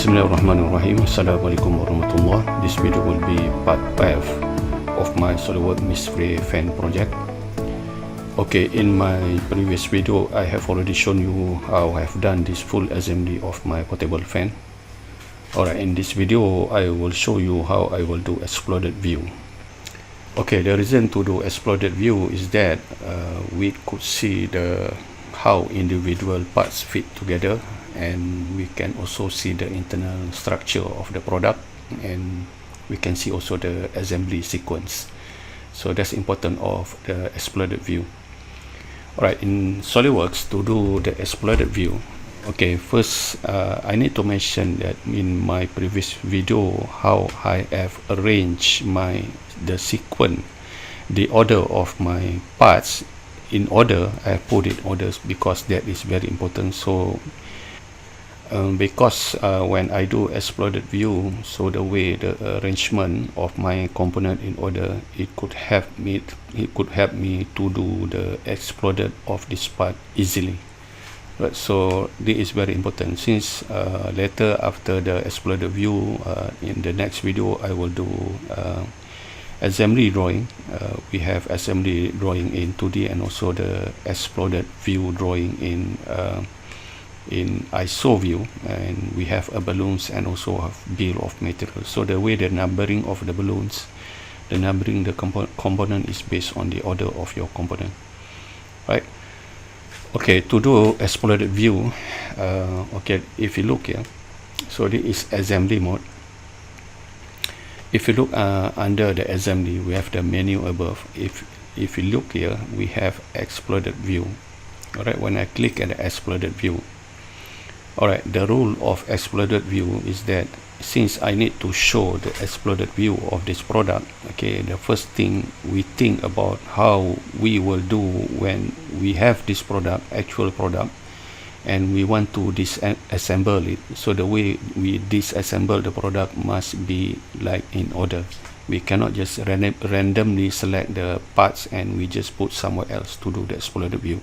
Bismillahirrahmanirrahim. Assalamualaikum warahmatullah. This video will be part 5 of my SolidWorks mist-free fan project. Okay, in my previous video I have already shown you how I have done this full assembly of my portable fan. Alright, in this video I will show you how I will do exploded view. Okay, the reason to do exploded view is that we could see how individual parts fit together, and we can also see the internal structure of the product, and we can see also the assembly sequence. So that's important of the exploded view. Alright, in SolidWorks, to do the exploded view, okay, first I need to mention that in my previous video how I have arranged the sequence, the order of my parts in order. I put it orders because that is very important. So because when I do exploded view, so the way the arrangement of my component in order, it could help me to do the exploded of this part easily. Right, so this is very important, since later after the exploded view, in the next video I will do assembly drawing. We have assembly drawing in 2D and also the exploded view drawing in ISO view, and we have a balloons and also have bill of materials. So the way the numbering of the balloons, the numbering the component is based on the order of your component, right? Okay, to do exploded view, okay, if you look here, so this is assembly mode. If you look under the assembly, we have the menu above. If you look here, we have exploded view. Alright, when I click at the exploded view, alright, the rule of exploded view is that since I need to show the exploded view of this product, okay, the first thing we think about how we will do when we have this product, actual product, and we want to disassemble it. So the way we disassemble the product must be like in order. We cannot just randomly select the parts and we just put somewhere else to do the exploded view.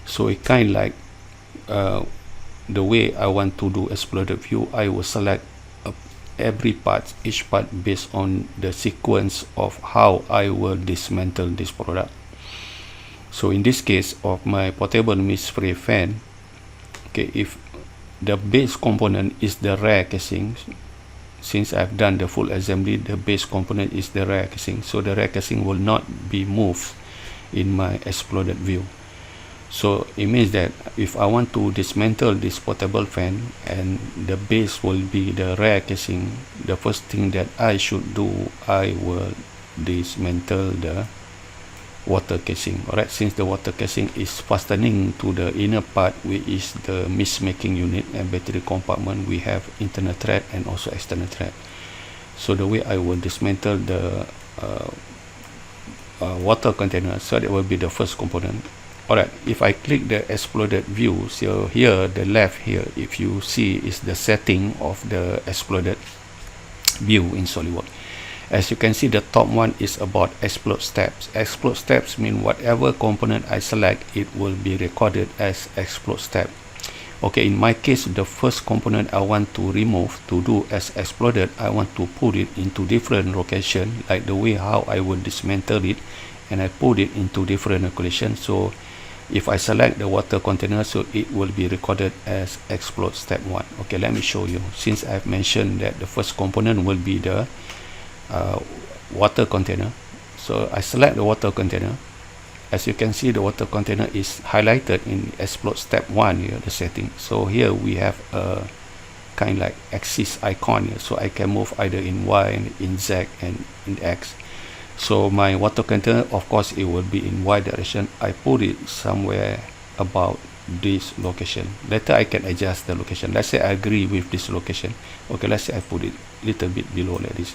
So it kind of like the way I want to do exploded view, I will select every part, each part based on the sequence of how I will dismantle this product. So in this case of my portable mist-free fan, okay, if the base component is the rear casing, since I've done the full assembly, the base component is the rear casing, so the rear casing will not be moved in my exploded view. So it means that if I want to dismantle this portable fan and the base will be the rear casing, the first thing that I should do, I will dismantle the water casing. Alright, since the water casing is fastening to the inner part, which is the mist making unit and battery compartment, we have internal thread and also external thread. So the way I will dismantle the water container, so that will be the first component. Alright, if I click the exploded view, so here the left here, if you see, is the setting of the exploded view in SolidWorks. As you can see, the top one is about explode steps. Explode steps mean whatever component I select, it will be recorded as explode step. Okay, in my case, the first component I want to remove to do as exploded, I want to put it into different location, like the way how I will dismantle it, and I put it into different location. So if I select the water container, so it will be recorded as explode step 1. Okay, let me show you. Since I've mentioned that the first component will be the water container, so I select the water container. As you can see, the water container is highlighted in explode step 1 here, the setting. So here we have a kind of like axis icon here, so I can move either in Y, in Z, and in X. So my water container, of course, it will be in Y direction. I put it somewhere about this location. Later I can adjust the location. Let's say I agree with this location. Okay, let's say I put it a little bit below like this.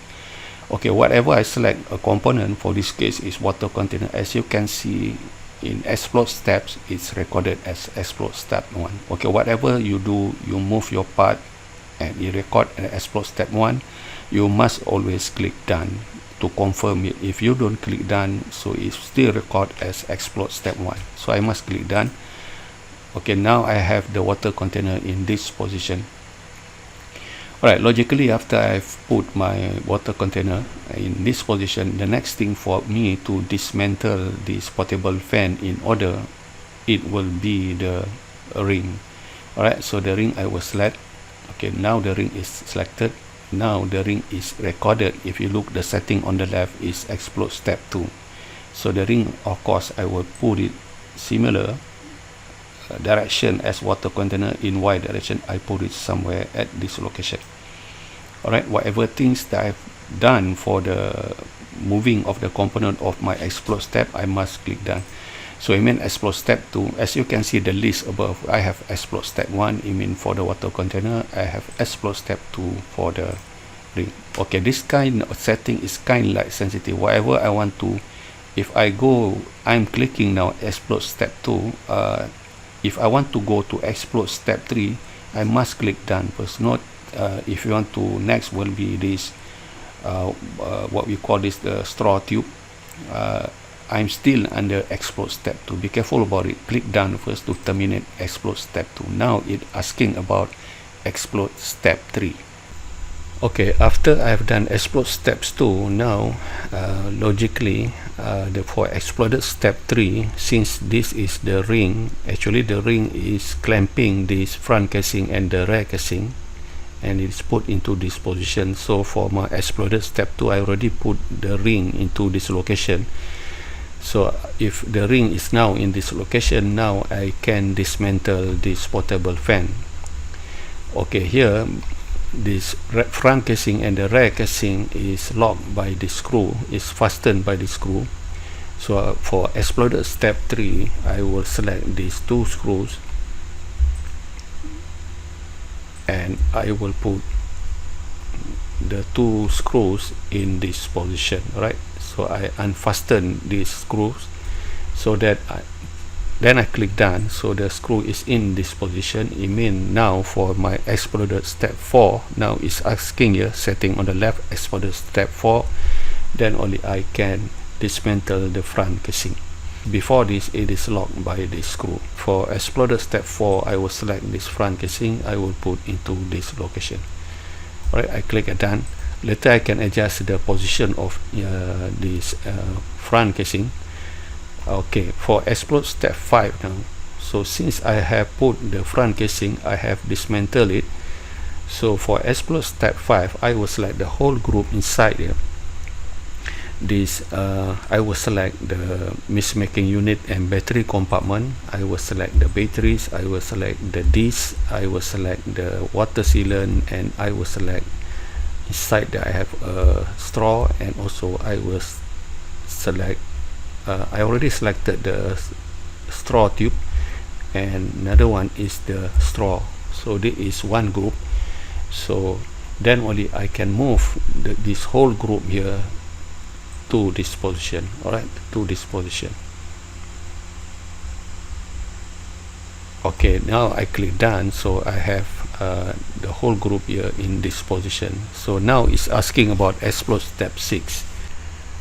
Okay, whatever I select a component, for this case is water container. As you can see in explode steps, it's recorded as explode step 1. Okay, whatever you do, you move your part and you record an explode step 1, you must always click done to confirm it. If you don't click done, so it still record as explode step 1. So I must click done. Okay, now I have the water container in this position. Alright, logically, after I've put my water container in this position, the next thing for me to dismantle this portable fan in order, it will be the ring. Alright, so the ring I will select. Okay, now the ring is selected. Now the ring is recorded. If you look, the setting on the left is explode step 2. So the ring, of course, I will put it similar direction as water container in Y direction. I put it somewhere at this location. Alright, whatever things that I've done for the moving of the component of my explode step, I must click done. So I mean explode step 2. As you can see the list above, I have explode step 1, I mean for the water container. I have explode step 2 for the ring. Okay, this kind of setting is kind like sensitive. Whatever I want to, if I go, I'm clicking now explode step 2. If I want to go to explode step 3, I must click done first. Not if you want to, next will be this what we call this the straw tube. I'm still under explode step 2. Be careful about it. Click done first to terminate explode step 2. Now it asking about explode step 3. Okay, after I've done explode steps 2, now logically for exploded step 3, since this is the ring, actually the ring is clamping this front casing and the rear casing, and it's put into this position. So for my exploded step 2, I already put the ring into this location. So if the ring is now in this location, now I can dismantle this portable fan. Okay, here this front casing and the rear casing is locked by the screw, is fastened by the screw. So for exploded step 3, I will select these 2 screws and I will put the 2 screws in this position, right? So I unfasten these screws so that then I click done. So the screw is in this position. It means now for my exploded step 4, now it's asking here setting on the left, exploded step 4, then only I can dismantle the front casing. Before this, it is locked by this screw. For exploded step 4, I will select this front casing. I will put into this location. Alright, I click done. Later I can adjust the position of this front casing. Okay, for explode step 5 now, so since I have put the front casing, I have dismantled it. So for explode step 5, I will select the whole group inside here. This I will select the mist making unit and battery compartment. I will select the batteries, I will select the disc, I will select the water sealant, and I will select inside that I have a straw, and also I will select I already selected the straw tube, and another one is the straw. So this is one group. So then only I can move this whole group here to this position. Alright, to this position. Okay, now I click done. So I have the whole group here in this position. So now it's asking about explode step 6.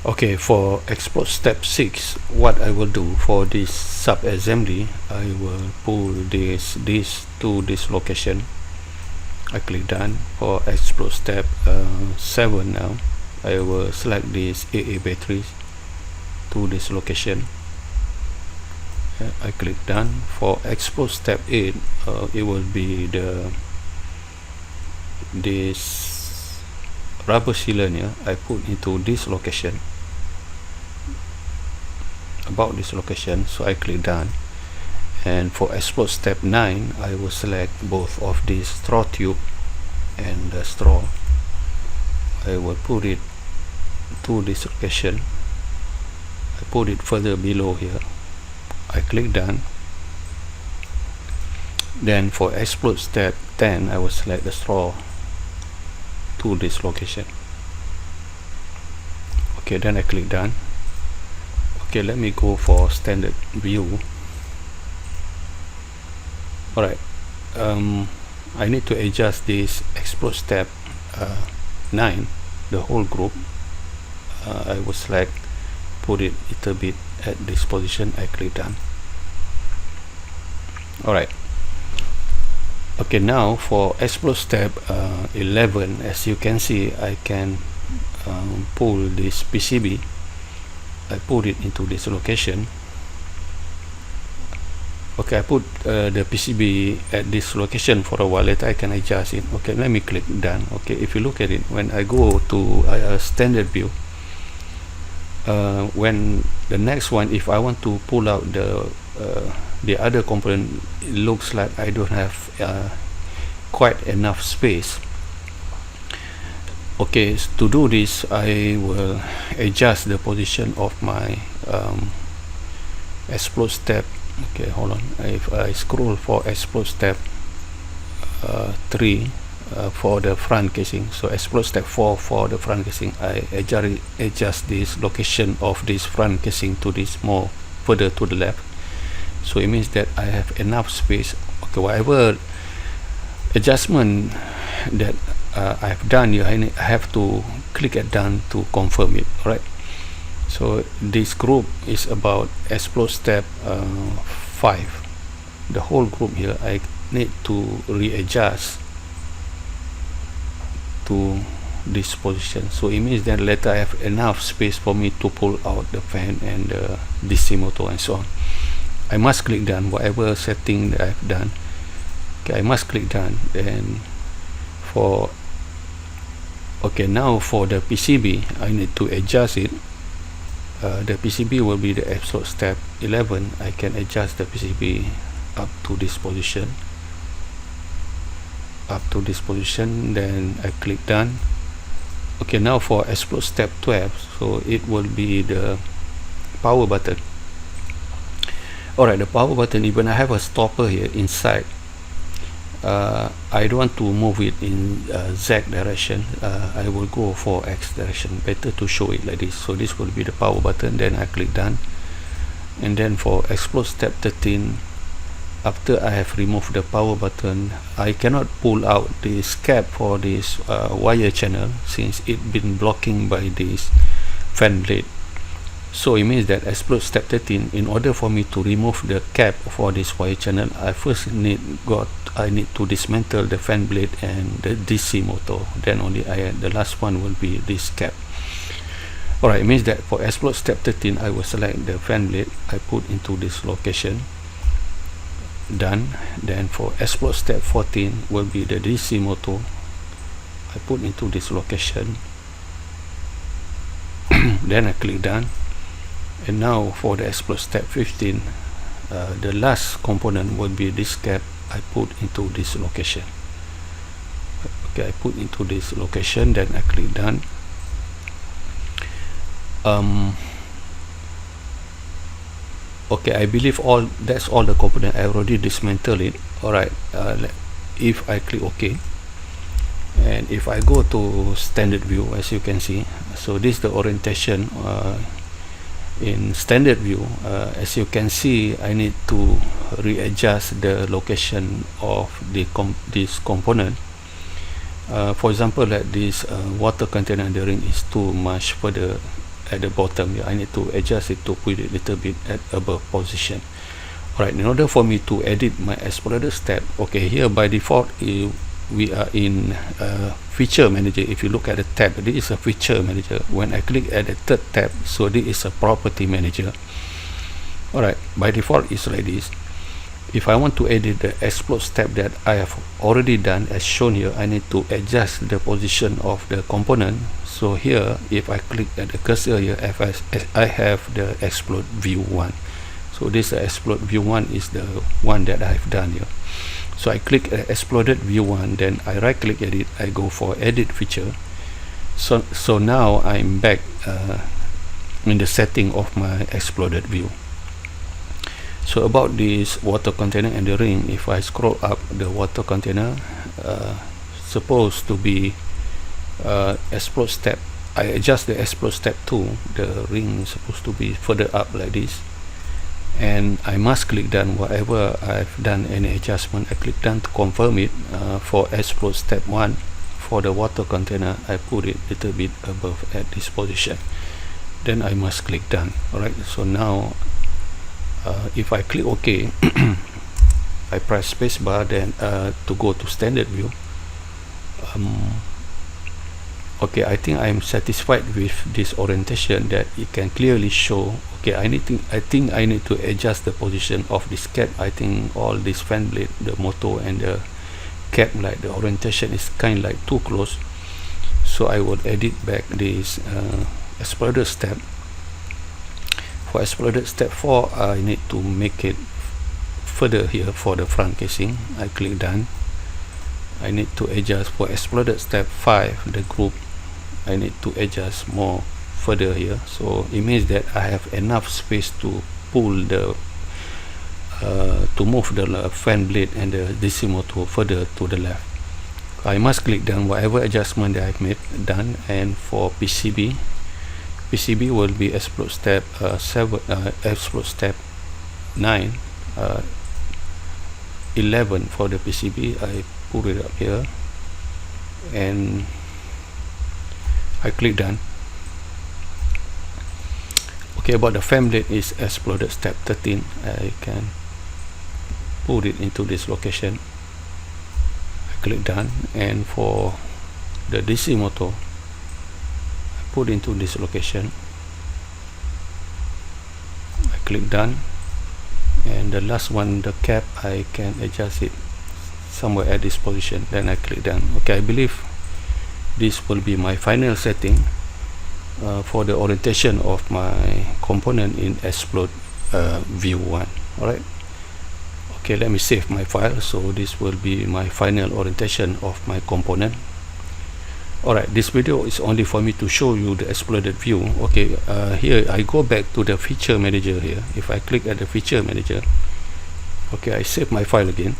Okay, for explode step 6, what I will do for this sub assembly, I will pull this to this location. I click done. For explode step 7 now, I will select this AA batteries to this location. I click done. For explode step 8, it will be this rubber sealant here. I put into this location, about this location. So I click done. And for explode step 9, I will select both of these straw tube and the straw. I will put it to this location. I put it further below here. I click done. Then for explode step 10, I will select the straw to this location. Okay, then I click done. Okay, let me go for standard view. Alright, I need to adjust this explode step 9, the whole group. I will select, put it a little bit at this position. I click done. Alright, Okay, now for explode step 11, as you can see, I can pull this PCB. I put it into this location. Okay, I put the PCB at this location for a while. Later I can adjust it. Okay, let me click done. Okay, if you look at it, when I go to standard view, when the next one, if I want to pull out the other component, it looks like I don't have quite enough space. Okay, to do this, I will adjust the position of my explode step. Okay, hold on. If I scroll for explode step 3 for the front casing, so explode step 4 for the front casing, I adjust this location of this front casing to this more further to the left. So it means that I have enough space. Okay, whatever adjustment that I have done here, I have to click at done to confirm it. Alright, so this group is about explode step 5. The whole group here I need to readjust to this position. So it means that later I have enough space for me to pull out the fan and the DC motor and so on. I must click done whatever setting that I've done. Okay, I must click done. And for now for the PCB, I need to adjust it. The PCB will be the explode step 11. I can adjust the PCB up to this position, then I click done. Okay, now for explode step 12, so it will be the power button. Alright, the power button, even I have a stopper here inside, I don't want to move it in Z direction. I will go for X direction. Better to show it like this. So this will be the power button. Then I click done. And then for explode step 13, after I have removed the power button, I cannot pull out this cap for this wire channel since it been blocking by this fan blade. So it means that explode step 13, in order for me to remove the cap for this wire channel, I first need to dismantle the fan blade and the DC motor. Then only the last one will be this cap. Alright, it means that for explode step 13, I will select the fan blade. I put into this location. Done. Then for explode step 14 will be the DC motor. I put into this location. Then I click done. And now for the explode step 15, the last component will be this cap. I put into this location. Okay, I put into this location, then I click done. Okay, I believe that's all the component. I already dismantled it. Alright, if I click OK, and if I go to standard view, as you can see, so this is the orientation in standard view. As you can see, I need to readjust the location of this component. For example, like this water container and the ring is too much further at the bottom. I need to adjust it to put it a little bit at above position. Alright, in order for me to edit my explorer step, okay, here by default we are in feature manager. If you look at the tab, this is a feature manager. When I click at the third tab, so this is a property manager. Alright, by default it's like this. If I want to edit the explode step that I have already done as shown here, I need to adjust the position of the component. So here, if I click at the cursor here, I have the explode view 1. So this explode view 1 is the one that I have done here. So I click exploded view 1, then I right click at it, I go for edit feature. So now I'm back in the setting of my exploded view. So about this water container and the ring, if I scroll up, the water container supposed to be explode step. I adjust the explode step 2, the ring is supposed to be further up like this. And I must click done. Whatever I've done any adjustment, I click done to confirm it. For explode step 1, for the water container, I put it a little bit above at this position. Then I must click done. Alright, so now if I click OK, I press spacebar, then to go to standard view. Okay, I think I'm satisfied with this orientation, that it can clearly show. Okay, I think I need to adjust the position of this cap. I think all this fan blade, the motor and the cap, like the orientation is kind like too close. So I will edit back this exploder step. For exploder step 4, I need to make it further here for the front casing. I click done. I need to adjust for exploded step 5, the group. I need to adjust more further here, so it means that I have enough space to pull the to move the fan blade and the DC motor further to the left. I must click done whatever adjustment that I've made, done. And for PCB will be explode step explode step 9, 11 for the PCB. I put it up here and I click done. Okay, about the fan blade is exploded step 13. I can put it into this location. I click done. And for the DC motor, I put into this location. I click done. And the last one, the cap, I can adjust it somewhere at this position, then I click done. Okay, I believe this will be my final setting for the orientation of my component in explode view 1. Alright, okay, let me save my file. So this will be my final orientation of my component. Alright, this video is only for me to show you the exploded view. Okay, here I go back to the feature manager here. If I click at the feature manager, okay, I save my file again.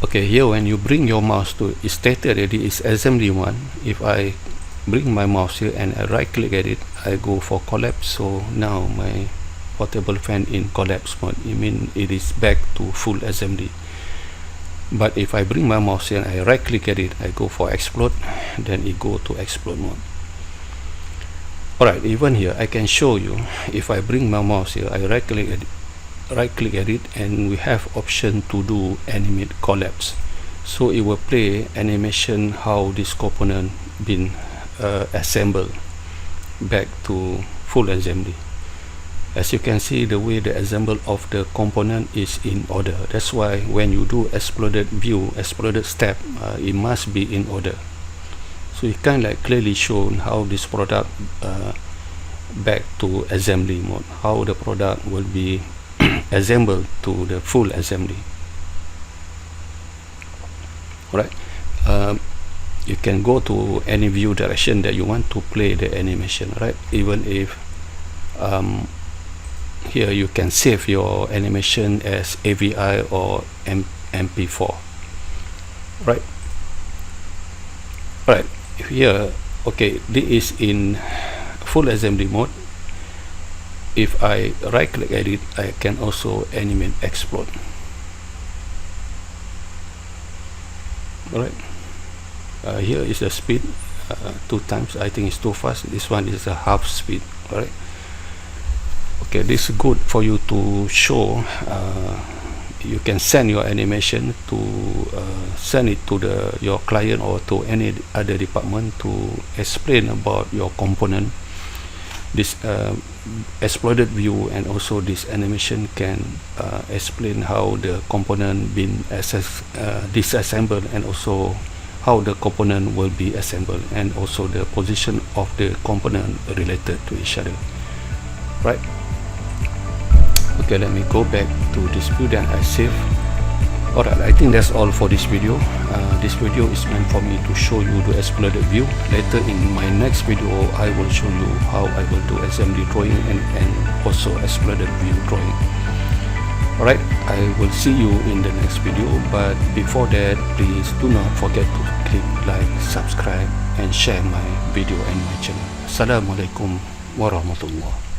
Okay, here when you bring your mouse to, it's stated already is assembly 1. If I bring my mouse here and I right click at it, I go for collapse. So now my portable fan in collapse mode. I mean it is back to full assembly. But if I bring my mouse here and I right click at it, I go for explode, then it go to explode mode. Alright, even here I can show you. If I bring my mouse here, I right click at it and we have option to do animate collapse. So it will play animation how this component been assembled back to full assembly. As you can see, the way the assemble of the component is in order. That's why when you do exploded view, exploded step, it must be in order. So it kind of like clearly shown how this product back to assembly mode, how the product will be assembled to the full assembly. Alright, you can go to any view direction that you want to play the animation, right? Even if here you can save your animation as AVI or MP4, right? Right here, okay, this is in full assembly mode. If I right click at it, I can also animate explode. Alright, here is the speed, 2 times. I think it's too fast. This one is a half speed. Alright, okay, this is good for you to show. You can send your animation to send it to your client or to any other department to explain about your component. This exploded view and also this animation can explain how the component been disassembled and also how the component will be assembled and also the position of the component related to each other, right? Okay, let me go back to this view that I saved. Alright, I think that's all for this video. This video is meant for me to show you the exploded view. Later in my next video, I will show you how I will do assembly drawing and also exploded view drawing. Alright, I will see you in the next video, but before that, please do not forget to click like, subscribe and share my video and my channel. Assalamualaikum warahmatullah.